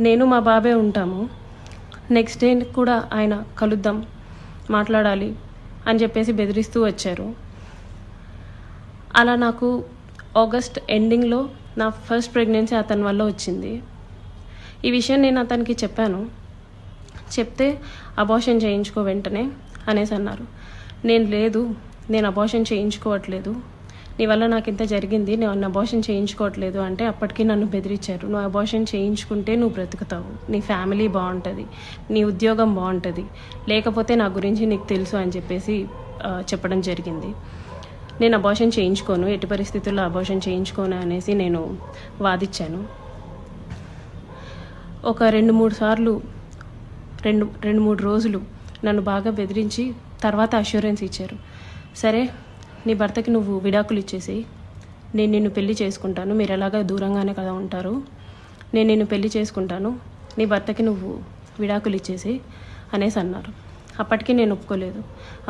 నేను మా బాబే ఉంటాము. నెక్స్ట్ డే కూడా ఆయన కలుద్దాం, మాట్లాడాలి అని చెప్పేసి బెదిరిస్తూ వచ్చారు. అలా నాకు ఆగస్ట్ ఎండింగ్లో నా ఫస్ట్ ప్రెగ్నెన్సీ అతని వల్ల వచ్చింది. ఈ విషయం నేను అతనికి చెప్పాను. చెప్తే అబార్షన్ చేయించుకో వెంటనే అనేసి అన్నారు. నేను అబార్షన్ చేయించుకోవట్లేదు, నీ వల్ల నాకు ఇంత జరిగింది, నేను అబార్షన్ చేయించుకోవట్లేదు అంటే అప్పటికి నన్ను బెదిరించారు. నువ్వు అబార్షన్ చేయించుకుంటే నువ్వు బ్రతుకుతావు, నీ ఫ్యామిలీ బాగుంటుంది, నీ ఉద్యోగం బాగుంటుంది, లేకపోతే నా గురించి నీకు తెలుసు అని చెప్పేసి చెప్పడం జరిగింది. నేను అబార్షన్ చేయించుకోను, ఎట్టి పరిస్థితుల్లో అబార్షన్ చేయించుకోను అనేసి నేను వాదించాను. ఒక 2-3 సార్లు 2-3 రోజులు నన్ను బాగా బెదిరించి తర్వాత అష్యూరెన్స్ ఇచ్చారు. సరే, నీ భర్తకి నువ్వు విడాకులు ఇచ్చేసి నేను నిన్ను పెళ్లి చేసుకుంటాను, మీరు ఎలాగా దూరంగానే కదా ఉంటారు, నేను నిన్ను పెళ్లి చేసుకుంటాను, నీ భర్తకి నువ్వు విడాకులు ఇచ్చేసి అనేసి అన్నారు. అప్పటికి నేను ఒప్పుకోలేదు.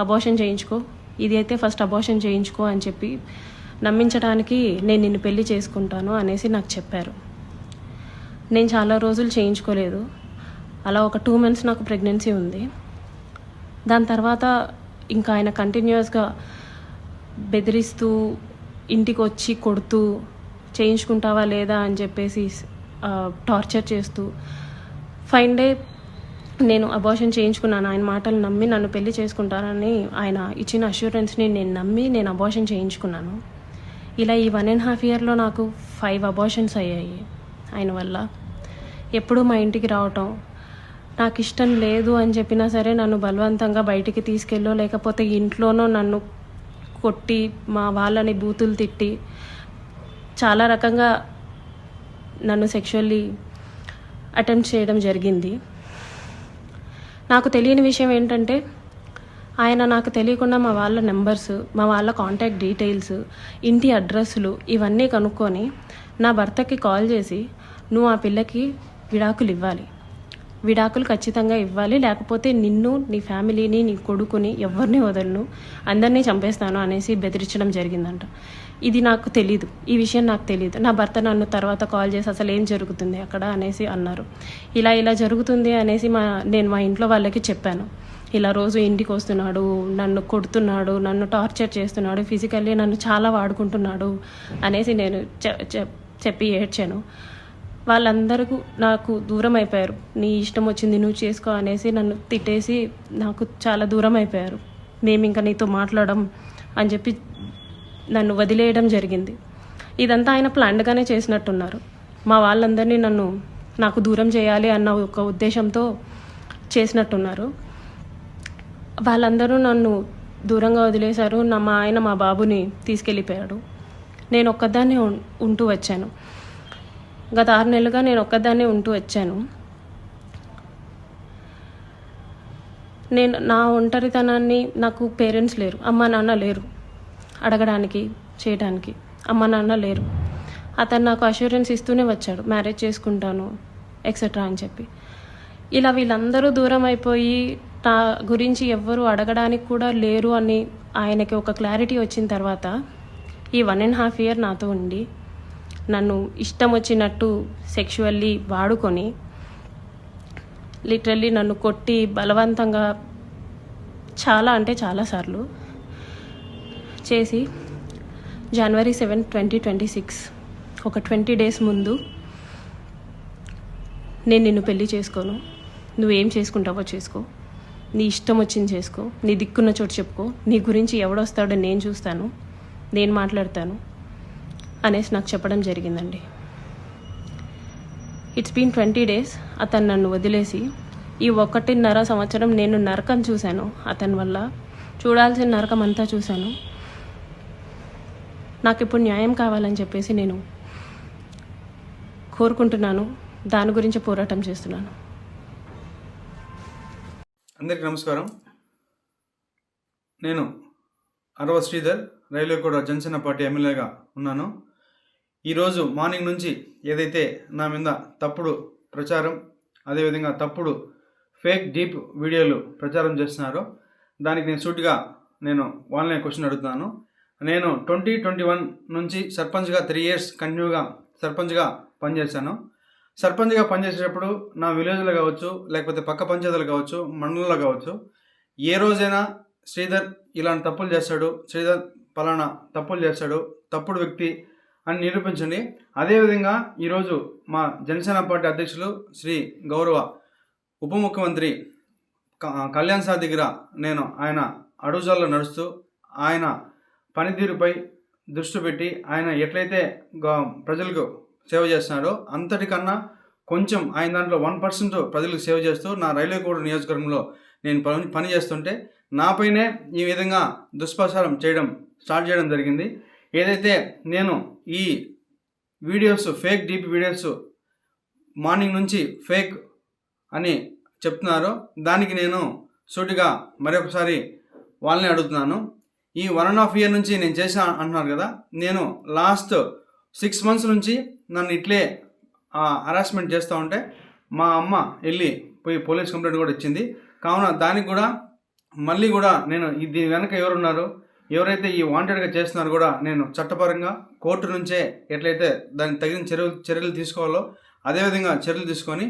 అబార్షన్ చేయించుకో, ఇది అయితే ఫస్ట్ అబార్షన్ చేయించుకో అని చెప్పి నమ్మించడానికి నేను నిన్ను పెళ్లి చేసుకుంటాను అనేసి నాకు చెప్పారు. నేను చాలా రోజులు చేయించుకోలేదు. అలా ఒక 2 months నాకు ప్రెగ్నెన్సీ ఉంది. దాని తర్వాత ఇంకా ఆయన కంటిన్యూస్గా బెదిరిస్తూ ఇంటికి వచ్చి కొడుతూ చేయించుకుంటావా లేదా అని చెప్పేసి టార్చర్ చేస్తూ ఫైన్ డే నేను అబార్షన్ చేయించుకున్నాను. ఆయన మాటలు నమ్మి నన్ను పెళ్లి చేసుకుంటానని ఆయన ఇచ్చిన అష్యూరెన్స్ని నేను నమ్మి నేను అబార్షన్ చేయించుకున్నాను. ఇలా ఈ 1.5 yearలో నాకు 5 అబార్షన్స్ అయ్యాయి ఆయన వల్ల. ఎప్పుడూ మా ఇంటికి రావటం, నాకు ఇష్టం లేదు అని చెప్పినా సరే నన్ను బలవంతంగా బయటికి తీసుకెళ్ళో లేకపోతే ఇంట్లోనో నన్ను కొట్టి మా వాళ్ళని బూతులు తిట్టి చాలా రకంగా నన్ను సెక్షువల్లీ అటెంప్ట్ చేయడం జరిగింది. నాకు తెలియని విషయం ఏంటంటే ఆయన నాకు తెలియకుండా మా వాళ్ళ నెంబర్స్, మా వాళ్ళ కాంటాక్ట్ డీటెయిల్స్, ఇంటి అడ్రస్లు ఇవన్నీ కనుక్కొని నా భర్తకి కాల్ చేసి నువ్వు ఆ పిల్లకి విడాకులు ఖచ్చితంగా ఇవ్వాలి, లేకపోతే నిన్ను, నీ ఫ్యామిలీని, నీ కొడుకుని ఎవరిని వదలను, అందరినీ చంపేస్తాను అనేసి బెదిరించడం జరిగిందంట. ఇది నాకు తెలీదు, ఈ విషయం నాకు తెలీదు. నా భర్త నన్ను తర్వాత కాల్ చేసి అసలు ఏం జరుగుతుంది అక్కడ అనేసి అన్నారు. ఇలా జరుగుతుంది అనేసి నేను మా ఇంట్లో వాళ్ళకి చెప్పాను. ఇలా రోజు ఇంటికి వస్తున్నాడు, నన్ను కొడుతున్నాడు, నన్ను టార్చర్ చేస్తున్నాడు, ఫిజికల్లీ నన్ను చాలా వాడుకుంటున్నాడు అనేసి నేను చెప్పి ఏడ్చాను. వాళ్ళందరూ నాకు దూరం అయిపోయారు. నీ ఇష్టం వచ్చింది నువ్వు చేసుకో అనేసి నన్ను తిట్టేసి నాకు చాలా దూరం అయిపోయారు. మేము ఇంకా నీతో మాట్లాడడం అని చెప్పి నన్ను వదిలేయడం జరిగింది. ఇదంతా ఆయన ప్లాన్డ్గానే చేసినట్టున్నారు. మా వాళ్ళందరినీ నాకు దూరం చేయాలి అన్న ఒక ఉద్దేశంతో చేసినట్టున్నారు. వాళ్ళందరూ నన్ను దూరంగా వదిలేశారు. మా ఆయన మా బాబుని తీసుకెళ్ళిపోయాడు. నేను ఒక్కదాన్నే ఉంటూ వచ్చాను. గత 6 నెలలుగా నేను ఒక్కదాన్నే ఉంటూ వచ్చాను. నేను నా ఒంటరితనాన్ని, నాకు పేరెంట్స్ లేరు, అమ్మ నాన్న లేరు అడగడానికి, చేయడానికి. అమ్మ నాన్న లేరు. అతను నాకు అష్యూరెన్స్ ఇస్తూనే వచ్చాడు, మ్యారేజ్ చేసుకుంటాను ఎక్సెట్రా అని చెప్పి. ఇలా వీళ్ళందరూ దూరం అయిపోయి నా గురించి ఎవ్వరూ అడగడానికి కూడా లేరు అని ఆయనకి ఒక క్లారిటీ వచ్చిన తర్వాత ఈ 1.5 year నాతో ఉండి నన్ను ఇష్టం వచ్చినట్టు సెక్షువల్లీ వాడుకొని లిటరల్లీ నన్ను కొట్టి బలవంతంగా చాలా సార్లు చేసి January 7, 2026 ఒక 20 days ముందు నేను నిన్ను పెళ్లి చేసుకోను, నువ్వేం చేసుకుంటావో చేసుకో, నీ ఇష్టం వచ్చింది చేసుకో, నీ దిక్కున్న చోటు చెప్పుకో, నీ గురించి ఎవడొస్తాడో నేను చూస్తాను, నేను మాట్లాడతాను అనేసి నాకు చెప్పడం జరిగిందండి. It's been 20 days. అతను నన్ను వదిలేసి ఈ 1.5 సంవత్సరం నేను నరకం చూశాను. అతని వల్ల చూడాల్సిన నరకం అంతా చూశాను. నాకు ఇప్పుడు న్యాయం కావాలని చెప్పేసి నేను కోరుకుంటున్నాను. దాని గురించి పోరాటం చేస్తున్నాను. అందరికీ నమస్కారం. నేను అరవ శ్రీధర్, రైల్వేగూడ జనసేన ఎమ్మెల్యేగా ఉన్నాను. ఈరోజు మార్నింగ్ నుంచి ఏదైతే నా మీద తప్పుడు ప్రచారం, అదేవిధంగా తప్పుడు ఫేక్ డీప్ వీడియోలు ప్రచారం చేస్తున్నారో దానికి నేను సూటిగా వాళ్ళనే క్వశ్చన్ అడుగుతున్నాను. నేను 2021 నుంచి సర్పంచ్గా 3 years కంటిన్యూగా సర్పంచ్గా పనిచేశాను. సర్పంచ్గా పనిచేసేటప్పుడు నా విలేజ్లో కావచ్చు, లేకపోతే పక్క పంచాయతీలు కావచ్చు, మండలంలో కావచ్చు, ఏ రోజైనా శ్రీధర్ ఇలాంటి తప్పులు చేస్తాడు, శ్రీధర్ పలానా తప్పులు చేస్తాడు, తప్పుడు వ్యక్తి అని నిరూపించండి. అదేవిధంగా ఈరోజు మా జనసేన పార్టీ అధ్యక్షులు శ్రీ గౌరవ ఉప ముఖ్యమంత్రి కళ్యాణ్ సార్ దగ్గర నేను ఆయన అడుగుజాల్లో నడుస్తూ ఆయన పనితీరుపై దృష్టి పెట్టి ఆయన ఎట్లయితే ప్రజలకు సేవ చేస్తున్నాడో అంతటికన్నా కొంచెం ఆయన దాంట్లో 1% ప్రజలకు సేవ చేస్తూ నా రైల్వేకోట నియోజకవర్గంలో నేను పని చేస్తుంటే నాపైనే ఈ విధంగా దుష్ప్రచారం స్టార్ట్ చేయడం జరిగింది. ఏదైతే నేను ఈ videos fake DP videos morning నుంచి ఫేక్ అని చెప్తున్నారో దానికి నేను సూటిగా మరొకసారి వాళ్ళని అడుగుతున్నాను. ఈ 1.5 year నుంచి నేను చేసా అంటున్నారు కదా, నేను లాస్ట్ 6 months నుంచి నన్ను ఇట్లే హరాస్మెంట్ చేస్తూ ఉంటే మా అమ్మ పోయి పోలీస్ కంప్లైంట్ కూడా ఇచ్చింది. కావున దానికి కూడా మళ్ళీ కూడా నేను దీని వెనక ఎవరున్నారు, ఎవరైతే ఈ వాంటెడ్గా చేస్తున్నారో కూడా నేను చట్టపరంగా కోర్టు నుంచే ఎట్లయితే దానికి తగిన చర్యలు తీసుకోవాలో అదేవిధంగా చర్యలు తీసుకొని